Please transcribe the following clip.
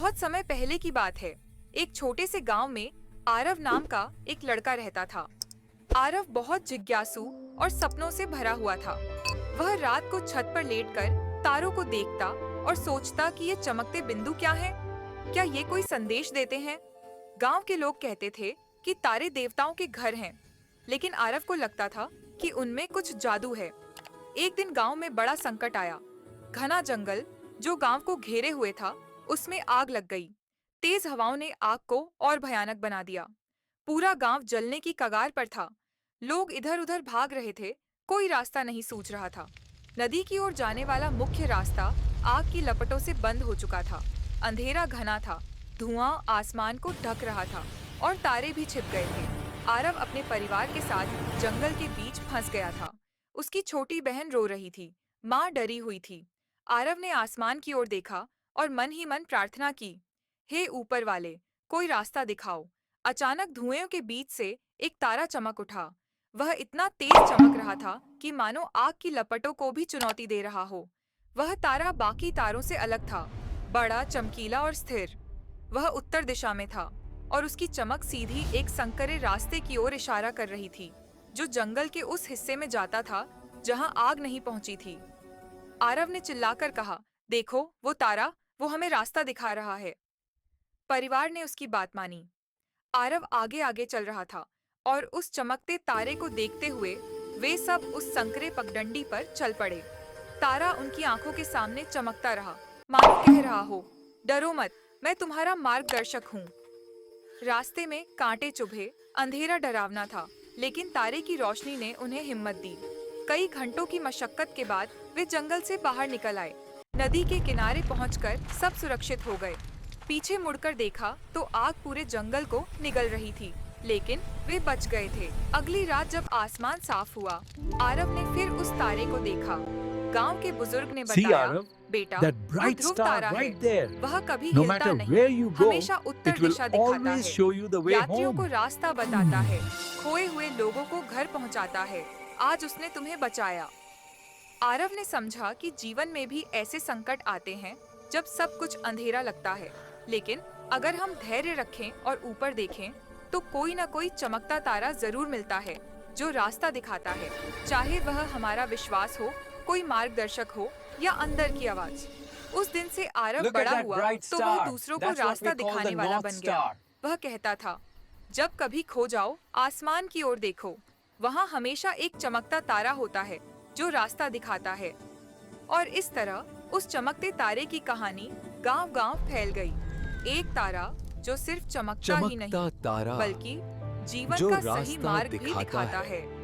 बहुत समय पहले की बात है। एक छोटे से गांव में आरव नाम का एक लड़का रहता था। आरव बहुत जिज्ञासु और सपनों से भरा हुआ था। वह रात को छत पर लेटकर तारों को देखता और सोचता कि ये चमकते बिंदु क्या हैं? क्या ये कोई संदेश देते हैं? गांव के लोग कहते थे कि तारे देवताओं के घर हैं, लेकिन आरव को लगता था कि उनमें कुछ जादू है। एक दिन गांव में बड़ा संकट आया। घना जंगल जो गांव को घेरे हुए था, उसमें आग लग गई। तेज हवाओं ने आग को और भयानक बना दिया। पूरा गांव जलने की कगार पर था। लोग इधर-उधर भाग रहे थे, कोई रास्ता नहीं सूझ रहा था। नदी की ओर जाने वाला मुख्य रास्ता आग की लपटों से बंद हो चुका था। अंधेरा घना था, धुआं आसमान को ढक रहा था और तारे भी छिप गए थे। आरव अपने परिवार के साथ जंगल के बीच फंस गया था। उसकी छोटी बहन रो रही थी, माँ डरी हुई थी। आरव ने आसमान की ओर देखा और मन ही मन प्रार्थना की, हे ऊपर वाले, कोई रास्ता दिखाओ। अचानक धुएं के बीच से एक तारा चमक उठा। वह इतना तेज चमक रहा था कि मानो आग की लपटों को भी चुनौती दे रहा हो। वह तारा बाकी तारों से अलग था, बड़ा, चमकीला और स्थिर। वह उत्तर दिशा में था और उसकी चमक सीधी एक संकरे रास्ते की ओर इशारा कर रही थी, जो जंगल के उस हिस्से में जाता था जहां आग नहीं पहुंची थी। आरव ने चिल्लाकर कहा, देखो, वो तारा, वो हमें रास्ता दिखा रहा है। परिवार ने उसकी बात मानी। आरव आगे आगे चल रहा था और उस चमकते तारे को देखते हुए वे सब उस संकरे पगडंडी पर चल पड़े। तारा उनकी आंखों के सामने चमकता रहा, मानो कह रहा हो, डरो मत, मैं तुम्हारा मार्गदर्शक हूँ। रास्ते में कांटे चुभे, अंधेरा डरावना था, लेकिन तारे की रोशनी ने उन्हें हिम्मत दी। कई घंटों की मशक्कत के बाद वे जंगल से बाहर निकल आए। नदी के किनारे पहुंचकर सब सुरक्षित हो गए। पीछे मुड़कर देखा तो आग पूरे जंगल को निगल रही थी, लेकिन वे बच गए थे। अगली रात जब आसमान साफ हुआ, आरव ने फिर उस तारे को देखा। गांव के बुजुर्ग ने See, बताया, Arav, बेटा, that वो bright ध्रुव star तारा right है। there. वह कभी No हिलता matter नहीं, where you go, हमेशा उत्तर it will दिशा दिखाता always है। show you the way यात्रियों home. को रास्ता बताता है, खोए हुए लोगों को घर पहुंचाता है। आज उसने तुम्हें बचाया। आरव ने समझा कि जीवन में भी ऐसे संकट आते हैं जब सब कुछ अंधेरा लगता है, लेकिन अगर हम धैर्य रखें और ऊपर देखें तो कोई न कोई चमकता तारा जरूर मिलता है जो रास्ता दिखाता है, चाहे वह हमारा विश्वास हो, कोई मार्गदर्शक हो या अंदर की आवाज। उस दिन से आरव Look at बड़ा that हुआ bright तो वह star. दूसरों को That's what रास्ता we call दिखाने the वाला North बन गया। Star. वह कहता था, जब कभी खो जाओ, आसमान की ओर देखो, वहाँ हमेशा एक चमकता तारा होता है जो रास्ता दिखाता है। और इस तरह उस चमकते तारे की कहानी गांव-गांव फैल गई। एक तारा जो सिर्फ चमकता ही नहीं, चमकता तारा बल्कि जीवन जो का सही रास्ता मार्ग भी दिखाता दिखाता है। है।